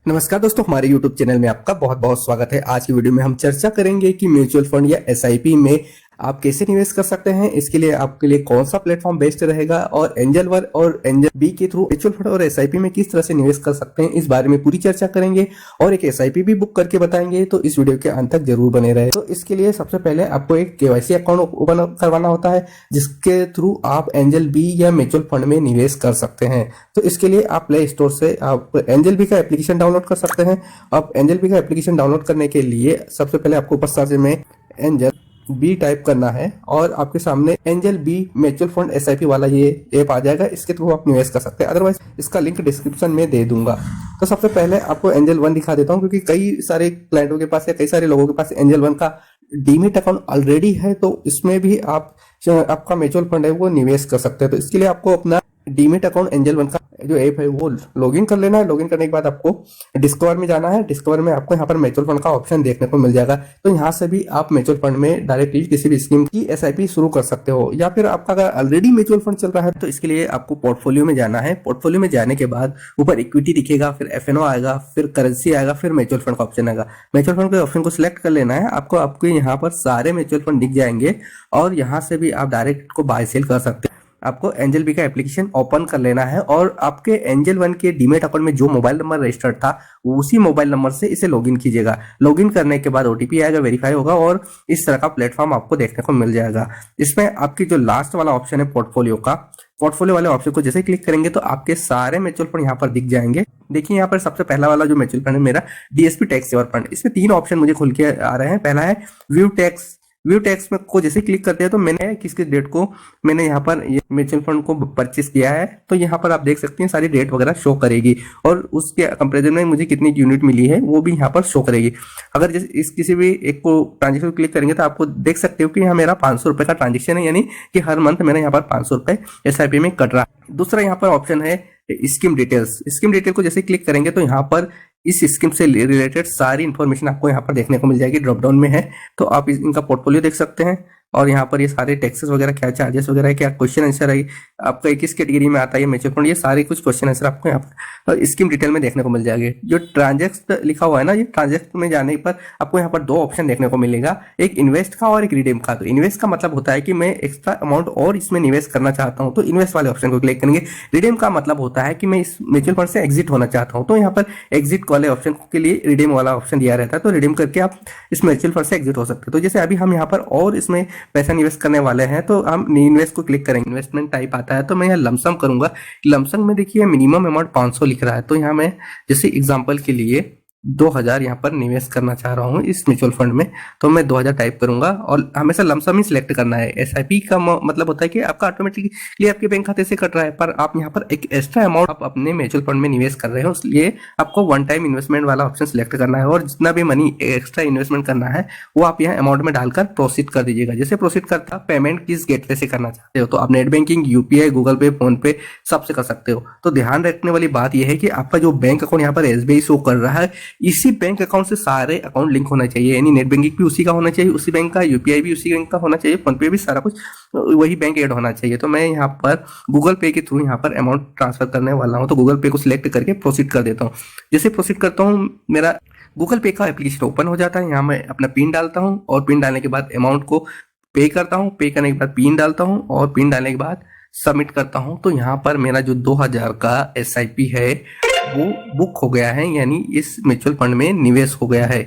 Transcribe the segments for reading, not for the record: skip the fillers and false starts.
नमस्कार दोस्तों, हमारे YouTube चैनल में आपका बहुत बहुत स्वागत है। आज की वीडियो में हम चर्चा करेंगे कि म्यूचुअल फंड या एसआईपी में आप कैसे निवेश कर सकते हैं। इसके लिए आपके लिए कौन सा प्लेटफॉर्म बेस्ट रहेगा और एंजल वन और एंजल बी के थ्रू म्यूचुअल फंड और एसआईपी में किस तरह से निवेश कर सकते हैं, इस बारे में पूरी चर्चा करेंगे और एक एसआईपी भी बुक करके बताएंगे। तो इस वीडियो के अंत तक जरूर बने रहे। तो इसके लिए सबसे पहले आपको एक केवाईसी अकाउंट ओपन करवाना होता है, जिसके थ्रू आप एंजल बी या म्यूचुअल फंड में निवेश कर सकते हैं। तो इसके लिए आप प्ले स्टोर से आप एंजल बी का एप्लीकेशन डाउनलोड कर सकते हैं। आप एंजल बी का एप्लीकेशन डाउनलोड करने के लिए सबसे पहले आपको ऊपर सर्च में एंजल बी टाइप करना है और आपके सामने angel be mutual fund SIP वाला ये ऐप आ जाएगा। इसके थ्रू आप निवेश कर सकते हैं, अदरवाइज इसका लिंक डिस्क्रिप्शन में दे दूंगा। तो सबसे पहले आपको एंजल वन दिखा देता हूं, क्योंकि कई सारे क्लाइंटों के पास या कई सारे लोगों के पास एंजल वन का डीमेट अकाउंट ऑलरेडी है, तो इसमें भी आपका म्यूचुअल फंड है वो निवेश कर सकते हैं। तो इसके लिए आपको अपना डीमेट अकाउंट एंजल वन का जो ऐप है वो लॉगिन कर लेना है। लॉगिन करने के बाद आपको डिस्कवर में जाना है। डिस्कवर में आपको यहाँ पर म्यूचुअल फंड का ऑप्शन देखने को मिल जाएगा। तो यहाँ से भी आप म्यूचुअल फंड में डायरेक्टली किसी भी स्कीम की एसआईपी शुरू कर सकते हो, या फिर आपका अगर ऑलरेडी म्यूचुअल फंड चल रहा है तो इसके लिए आपको पोर्टफोलियो में जाना है। पोर्टफोलियो में जाने के बाद ऊपर इक्विटी दिखेगा, फिर एफएनओ आएगा, फिर करेंसी आएगा, फिर म्यूचुअल फंड का ऑप्शन आएगा। म्यूचुअल फंड के ऑप्शन को सिलेक्ट कर लेना है। आपको यहाँ पर सारे म्यूचुअल फंड दिख जाएंगे और यहाँ से भी आप डायरेक्ट को बाय सेल कर सकते हैं। आपको एंजल बी का एप्लीकेशन ओपन कर लेना है और आपके एंजल वन के डीमेट अकाउंट में जो मोबाइल नंबर रजिस्टर्ड था उसी मोबाइल नंबर से इसे लॉगिन कीजिएगा। लॉगिन करने के बाद ओटीपी आएगा, वेरीफाई होगा और इस तरह का प्लेटफॉर्म आपको देखने को मिल जाएगा। इसमें आपकी जो लास्ट वाला ऑप्शन है पोर्टफोलियो वाले ऑप्शन को जैसे क्लिक करेंगे तो आपके सारे म्यूचुअल फंड यहाँ पर दिख जाएंगे। देखिए यहाँ पर सबसे पहला वाला जो म्यूचुअल फंड है मेरा डीएसपी टैक्स सेवर फंड, इसमें 3 ऑप्शन मुझे खुल के आ रहे हैं। पहला है व्यू टैक्स में को जैसे क्लिक करते हैं तो मैंने किसके डेट को मैंने यहाँ पर म्यूचुअल फंड को परचेस किया है, तो यहाँ पर आप देख सकते हैं सारी डेट वगैरह शो करेगी और उसके कंपैरिजन में मुझे कितनी यूनिट मिली है वो भी यहाँ पर शो करेगी। अगर जैसे इस किसी भी एक को ट्रांजेक्शन क्लिक करेंगे तो आपको देख सकते हो कि यहाँ मेरा 500 रुपए का ट्रांजेक्शन है, यानी कि हर मंथ मेरा यहाँ पर 500 रुपए एसआईपी में कट रहा है। दूसरा यहाँ पर ऑप्शन है स्कीम डिटेल्स। स्कीम डिटेल को जैसे क्लिक करेंगे तो यहाँ पर इस स्कीम से रिलेटेड सारी इन्फॉर्मेशन आपको यहाँ पर देखने को मिल जाएगी। ड्रॉप डाउन में है तो आप इनका पोर्टफोलियो देख सकते हैं और यहाँ पर ये सारे टैक्सेस वगैरह, क्या चार्जेस वगैरह है, क्या क्वेश्चन आंसर है, आपका किस कैटेगरी में आता है म्यूचुअल फंड, ये सारे कुछ क्वेश्चन आंसर आपको यहाँ पर स्कीम डिटेल में देखने को मिल जाएंगे। जो ट्रांजेक्ट लिखा हुआ है ना, ये ट्रांजेक्ट में जाने पर आपको यहाँ पर 2 ऑप्शन देखने को मिलेगा, एक इन्वेस्ट का और एक रिडीम का। तो इन्वेस्ट का मतलब होता है कि मैं एक्स्ट्रा अमाउंट और इसमें निवेश करना चाहता हूँ, तो इन्वेस्ट वाले ऑप्शन को क्लिक करेंगे। रिडीम का मतलब होता है कि मैं इस म्यूचुअल फंड से एग्जिट होना चाहता हूँ, तो यहाँ पर एग्जिट वाले ऑप्शन के लिए रिडीम वाला ऑप्शन दिया रहता है। तो रिडीम करके आप इस म्यूचुअल फंड से एग्जिट हो सकते हैं। तो जैसे अभी हम यहाँ पर और इसमें पैसा निवेश करने वाले हैं तो हम इन्वेस्ट को क्लिक करेंगे। इन्वेस्टमेंट टाइप आता है तो मैं यहाँ लमसम करूंगा। लमसम में देखिए मिनिमम अमाउंट 500 लिख रहा है, तो यहाँ मैं जैसे एग्जांपल के लिए 2000 यहाँ पर निवेश करना चाह रहा हूँ इस म्यूचुअल फंड में, तो मैं 2000 टाइप करूंगा और हमेशा लमसम ही सिलेक्ट करना है। एसआईपी का मतलब होता है कि आपका ऑटोमेटिकली आपके बैंक खाते से कट रहा है, पर आप यहाँ पर एक एक्स्ट्रा अमाउंट आप अपने म्यूचुअल फंड में निवेश कर रहे हो, इसलिए आपको वन टाइम इन्वेस्टमेंट वाला ऑप्शन सिलेक्ट करना है और जितना भी मनी एक्स्ट्रा इन्वेस्टमेंट करना है वो आप यहाँ अमाउंट में डालकर प्रोसीड कर दीजिएगा। जैसे प्रोसीड करता पेमेंट किस गेटवे से करना चाहते हो, तो आप नेट बैंकिंग, यूपीआई, गूगल पे, फोन पे सबसे कर सकते हो। तो ध्यान रखने वाली बात यह है कि आपका जो बैंक अकाउंट यहाँ पर एसबीआई शो कर रहा है, इसी बैंक अकाउंट से सारे अकाउंट लिंक होना चाहिए, यानी नेट बैंकिंग भी उसी का होना चाहिए, उसी बैंक का, यूपीआई भी उसी बैंक का होना चाहिए, फोन पे भी, सारा कुछ वही बैंक ऐड होना चाहिए। तो मैं यहाँ पर गूगल पे के थ्रू यहाँ पर अमाउंट ट्रांसफर करने वाला हूँ, तो गूगल पे को सिलेक्ट करके प्रोसीड कर देता हूँ। जैसे प्रोसीड करता हूँ मेरा गूगल पे का एप्लीकेशन ओपन हो जाता है। यहाँ मैं अपना पिन डालता हूँ और पिन डालने के बाद अमाउंट को पे करता हूँ। पे करने के बाद पिन डालता हूँ और पिन डालने के बाद सबमिट करता हूँ। तो यहाँ पर मेरा जो 2000 का एसआईपी है वो बुक हो गया है, यानी इस म्यूचुअल फंड में निवेश हो गया है।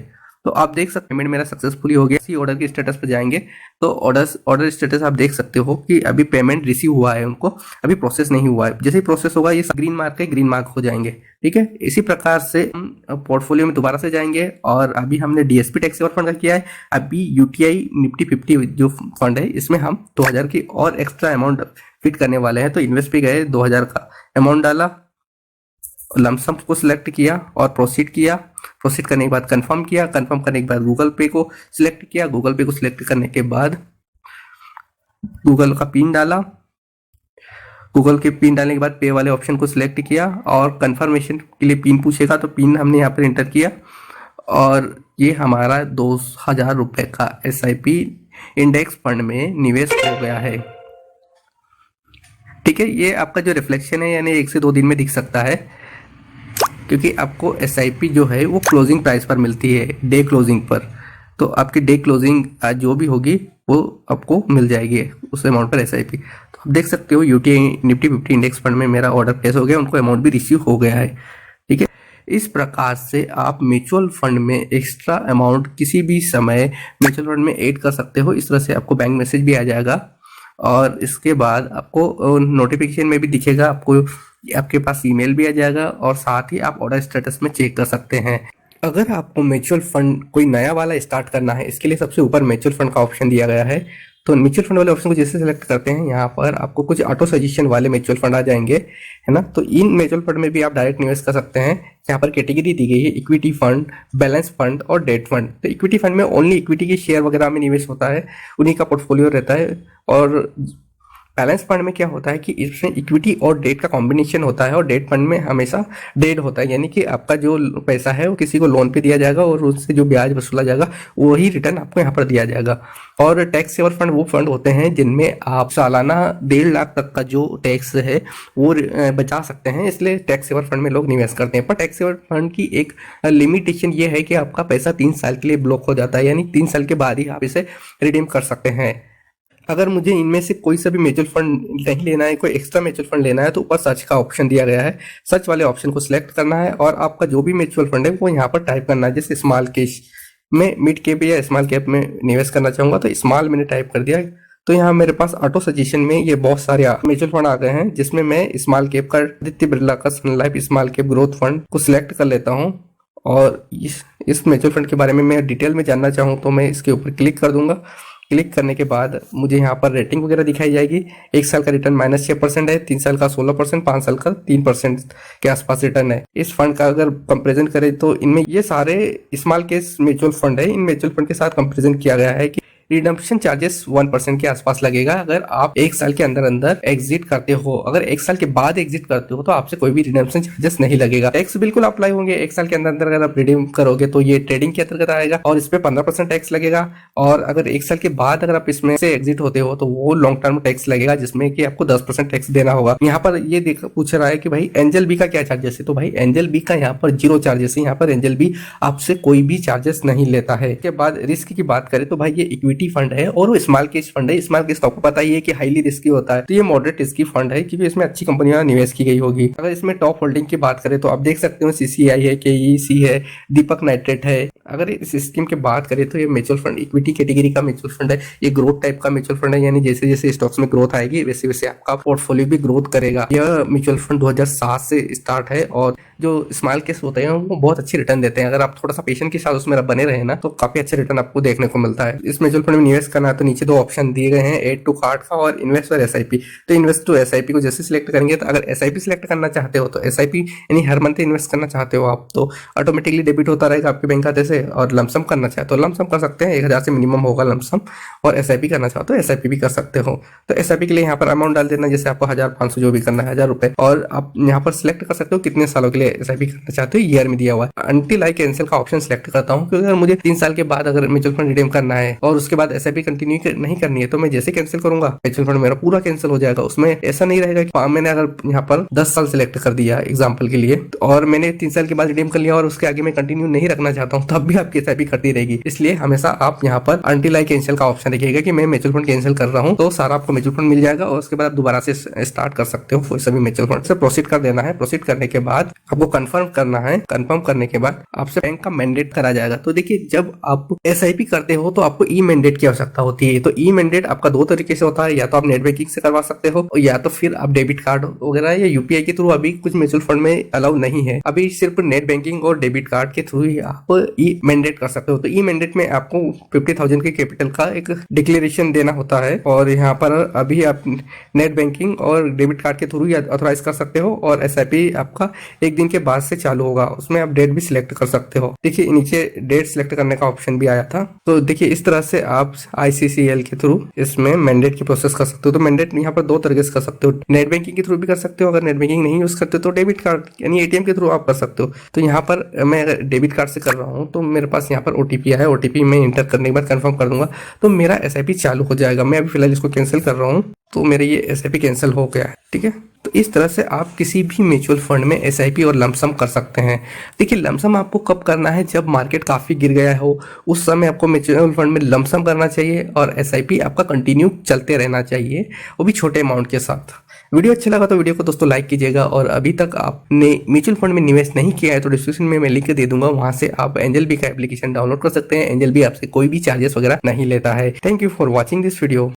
तो आप देख सकते हैं पेमेंट मेरा सक्सेसफुली हो गया। इसी ऑर्डर के स्टेटस पर जाएंगे तो ऑर्डर स्टेटस आप देख सकते हो कि अभी पेमेंट रिसीव हुआ है, उनको अभी प्रोसेस नहीं हुआ है। जैसे ही प्रोसेस होगा ये ग्रीन मार्क है, ग्रीन मार्क हो जाएंगे। ठीक है, इसी प्रकार से हम पोर्टफोलियो में दोबारा से जाएंगे और अभी हमने डीएसपी टैक्स सेवर फंड का किया है। अभी यूटीआई निफ्टी 50 जो फंड है इसमें हम 2000 की और एक्स्ट्रा अमाउंट फिट करने वाले हैं। तो इन्वेस्ट पे गए, 2000 का अमाउंट डाला, लमसम को सिलेक्ट किया और प्रोसीड किया। प्रोसीड करने के बाद कंफर्म किया। कंफर्म करने के बाद गूगल पे को सिलेक्ट किया। गूगल पे को सिलेक्ट करने के बाद गूगल का पिन डाला। गूगल के पिन डालने के बाद पे वाले ऑप्शन को सिलेक्ट किया और कंफर्मेशन के लिए पिन पूछेगा, तो पिन हमने यहाँ पर एंटर किया और ये हमारा 2000 रुपए का एसआईपी इंडेक्स फंड में निवेश हो गया है। ठीक है, ये आपका जो रिफ्लेक्शन है यानी 1 से 2 दिन में दिख सकता है। क्योंकि आपको एसआईपी जो है वो क्लोजिंग प्राइस पर मिलती है, डे क्लोजिंग पर। तो आपकी डे क्लोजिंग जो भी होगी वो आपको मिल जाएगी उस अमाउंट पर एसआईपी। तो आप देख सकते हो यूटीआई निफ्टी 50 इंडेक्स फंड में मेरा ऑर्डर प्लेस हो गया, उनको अमाउंट भी रिसीव हो गया है। ठीक है, इस प्रकार से आप म्यूचुअल फंड में एक्स्ट्रा अमाउंट किसी भी समय म्यूचुअल फंड में ऐड कर सकते हो। इस तरह से आपको बैंक मैसेज भी आ जाएगा और इसके बाद आपको नोटिफिकेशन में भी दिखेगा, आपको आपके पास ईमेल भी आ जाएगा और साथ ही आप ऑर्डर स्टेटस में चेक कर सकते हैं। अगर आपको म्यूचुअल फंड कोई नया वाला स्टार्ट करना है, इसके लिए सबसे ऊपर म्यूचुअल फंड का ऑप्शन दिया गया है। तो म्यूचुअल फंड वाले ऑप्शन को जैसे सेलेक्ट करते हैं, यहाँ पर आपको कुछ ऑटो सजेशन वाले म्यूचुअल फंड आ जाएंगे, है ना। तो इन म्यूचुअल फंड में भी आप डायरेक्ट निवेश कर सकते हैं। यहाँ पर कैटेगरी दी गई है इक्विटी फंड, बैलेंस फंड और डेट फंड। तो इक्विटी फंड में ओनली इक्विटी के शेयर वगैरह में निवेश होता है, उन्हीं का पोर्टफोलियो रहता है। और बैलेंस फंड में क्या होता है कि इसमें इक्विटी और डेट का कॉम्बिनेशन होता है, और डेट फंड में हमेशा डेट होता है, यानी कि आपका जो पैसा है वो किसी को लोन पे दिया जाएगा और उससे जो ब्याज वसूला जाएगा वही रिटर्न आपको यहाँ पर दिया जाएगा। और टैक्स सेवर फंड वो फंड होते हैं जिनमें आप सालाना 1.5 लाख तक का जो टैक्स है वो बचा सकते हैं, इसलिए टैक्स सेवर फंड में लोग निवेश करते हैं। पर टैक्स सेवर फंड की एक लिमिटेशन ये है कि आपका पैसा 3 साल के लिए ब्लॉक हो जाता है, यानी 3 साल के बाद ही आप इसे रिडीम कर सकते हैं। अगर मुझे इनमें से कोई सा भी म्यूचुअल फंड नहीं लेना है, कोई एक्स्ट्रा म्यूचुअल फंड लेना है, तो ऊपर सर्च का ऑप्शन दिया गया है। सर्च वाले ऑप्शन को सिलेक्ट करना है और आपका जो भी म्यूचुअल फंड है वो यहाँ पर टाइप करना है। जैसे स्मॉल कैश में मिड कैप या स्मॉल कैप में निवेश करना चाहूंगा तो स्मॉल मैंने टाइप कर दिया। तो यहाँ मेरे पास ऑटो सजेशन में ये बहुत सारे म्यूचुअल फंड आ गए हैं, जिसमें मैं स्मॉल कैप का आदित्य बिरला का Sun Life small cap growth fund को सिलेक्ट कर लेता हूँ। और इस म्यूचुअल फंड के बारे में मैं डिटेल में जानना चाहूँ तो मैं इसके ऊपर क्लिक कर दूंगा। क्लिक करने के बाद मुझे यहाँ पर रेटिंग वगैरह दिखाई जाएगी। 1 साल का रिटर्न -6% है, 3 साल का 16%, 5 साल का 3% के आसपास रिटर्न है। इस फंड का अगर कंपैरिजन करें तो इनमें ये सारे स्मॉल केस म्यूचुअल फंड है। इन म्यूचुअल फंड के साथ कंपैरिजन किया गया है कि रिडम्पशन चार्जेस 1% के आसपास लगेगा अगर आप 1 साल के अंदर अंदर एग्जिट करते हो। अगर 1 साल के बाद एग्जिट करते हो तो आपसे कोई भी रिडम्पशन चार्जेस नहीं लगेगा। टैक्स बिल्कुल अप्लाई होंगे। 1 साल के अंदर अंदर अगर आप रिडीम करोगे तो ये ट्रेडिंग के अंतर्गत आएगा और इस पे 15% टैक्स लगेगा। और अगर 1 साल के बाद अगर आप इसमें से एग्जिट होते हो तो वो लॉन्ग टर्म टैक्स लगेगा, जिसमें कि आपको 10% टैक्स देना होगा। यहाँ पर ये पूछ रहा है कि भाई एंजल बी का क्या चार्जेस है, तो भाई एंजल बी का यहाँ पर 0 चार्जेस है। यहाँ पर एंजल बी आपसे कोई भी चार्जेस नहीं लेता है। इसके बाद रिस्क की बात करें तो भाई ये इक्विटी फंड है और स्मॉल केस फंड है। स्मॉल केस तो आपको पता ही है कि हाईली रिस्की होता है, तो ये मॉडरेट रिस्की फंड है क्योंकि इसमें अच्छी कंपनियां निवेश की गई होगी। अगर इसमें टॉप होल्डिंग की बात करें तो आप देख सकते हो सीसीआई है, केईसी है, दीपक नाइट्रेट है। अगर इस स्कीम की बात करें तो ये म्यूचुअल फंड इक्विटी कैटेगरी का म्यूचुअल फंड है। ये ग्रोथ टाइप का म्यूचुअल फंड है, यानी जैसे जैसे स्टॉक्स में ग्रोथ आएगी वैसे वैसे आपका पोर्टफोलियो भी ग्रोथ करेगा। यह म्यूचुअल फंड 2007 से स्टार्ट है और जो स्मॉल केस होते हैं वो बहुत अच्छे रिटर्न देते हैं। अगर आप थोड़ा सा पेशेंट के साथ उसमें बने रहे ना तो काफी अच्छे रिटर्न आपको देखने को मिलता है। इस म्यूचुअल फंड में निवेश करना है तो नीचे 2 ऑप्शन दिए गए हैं, एड टू कार्ट का और इन्वेस्ट और एसआईपी। तो इन्वेस्ट टू एसआईपी को जैसे सिलेक्ट करेंगे तो अगर एसआईपी सिलेक्ट करना चाहते हो तो एसआईपी यानी हर मंथ इन्वेस्ट करना चाहते हो आप तो ऑटोमेटिकली डेबिट होता रहेगा आपके बैंक खाते से। और लमसम करना चाहे तो लमसम कर सकते हैं, 1000 से मिनिमम होगा लमसम। और एसआईपी करना चाहो तो एसआईपी भी कर सकते हो। तो एसआईपी के लिए यहाँ पर अमाउंट डाल देना, जैसे आपको 1500 जो भी करना है 1000 रुपए। और आप यहाँ पर सिलेक्ट कर सकते हो कितने सालों के लिए एसआईपी करना चाहते हो, ईयर में दिया हुआ है। अनटिल आई कैंसिल का ऑप्शन सिलेक्ट करता हूँ, क्योंकि अगर मुझे 3 साल के बाद अगर म्यूचुअल फंड रिडीम करना है और उसके बाद एसआईपी कंटिन्यू नहीं करनी है तो मैं जैसे कैंसिल करूंगा म्यूचुअल फंड मेरा पूरा कैंसिल हो जाएगा। उसमें ऐसा नहीं रहेगा कि मैंने अगर यहाँ पर 10 साल सिलेक्ट कर दिया एग्जाम्पल के लिए और मैंने 3 साल के बाद रिडीम कर लिया और उसके आगे मैं कंटिन्यू नहीं रखना चाहता हूँ, तब भी आपकी एसआईपी करती रहेगी। इसलिए हमेशा आप यहाँ पर अनटिल आई कैंसिल का ऑप्शन देखिएगा कि मैं म्यूचुअल फंड कैंसिल कर रहा हूँ, तो सारा आपको म्यूचुअल फंड मिल जाएगा और उसके बाद आप दोबारा से स्टार्ट कर सकते हो सभी म्यूचुअल फंड से। प्रोसीड कर देना है। प्रोसीड करने के बाद आपको कंफर्म करना है। कंफर्म करने के बाद आपसे बैंक का मैंडेट करा जाएगा। तो देखिए जब आप एसआईपी करते हो तो आपको ई मैंडेट की आवश्यकता होती है। तो ई मैंडेट आपका 2 तरीके से होता है, या तो आप नेट बैंकिंग से करवा सकते हो या तो फिर आप डेबिट कार्ड वगैरह या यूपीआई के थ्रू। अभी कुछ म्यूचुअल फंड में अलाउ नहीं है, अभी सिर्फ नेट बैंकिंग और डेबिट कार्ड के थ्रू ही आप ई मैंडेट कर सकते हो। तो ई मैंडेट में आपको 50,000 के कैपिटल का एक डिक्लेरेशन देना होता है और यहाँ पर अभी आप नेट बैंकिंग और डेबिट कार्ड के थ्रू ही ऑथराइज कर सकते हो। और एसआईपी आपका 1 दिन के बाद से चालू होगा। उसमें आप डेट भी सिलेक्ट कर सकते हो। देखिए नीचे डेट सिलेक्ट करने का ऑप्शन भी आया था। तो देखिए इस तरह से आप आईसीसीएल के थ्रू इसमें मैंडेट की प्रोसेस कर सकते हो। तो मैंडेट यहाँ पर 2 तरीके से कर सकते हो, नेट बैंकिंग के थ्रू भी कर सकते हो। अगर नेट बैंकिंग नहीं यूज करते तो डेबिट कार्ड यानी एटीएम के थ्रू आप कर सकते हो। तो यहाँ पर मैं अगर डेबिट कार्ड से कर रहा हूँ तो मेरे पास यहाँ पर ओटीपी है। ओटीपी में इंटर करने के बाद कंफर्म कर दूंगा तो मेरा एसआईपी चालू हो जाएगा। मैं अभी फिलहाल इसको कैंसिल कर रहा हूँ तो मेरा ये एसआईपी कैंसिल हो गया है। ठीक है। तो इस तरह से आप किसी भी म्यूचुअल फंड में एसआईपी और लमसम कर सकते हैं। देखिए लमसम आपको कब करना है, जब मार्केट काफ़ी गिर गया हो, उस समय आपको म्यूचुअल फंड में लमसम करना चाहिए और एसआईपी आपका कंटिन्यू चलते रहना चाहिए, वो भी छोटे अमाउंट के साथ। वीडियो अच्छा लगा तो वीडियो को दोस्तों लाइक कीजिएगा, और अभी तक आपने म्यूचुअल फंड में निवेश नहीं किया है तो डिस्क्रिप्शन में मैं लिंक दे दूंगा, वहां से आप एंजल बी का एप्लीकेशन डाउनलोड कर सकते हैं। एंजल बी आपसे कोई भी चार्जेस वगैरह नहीं लेता है। Thank you for watching this video.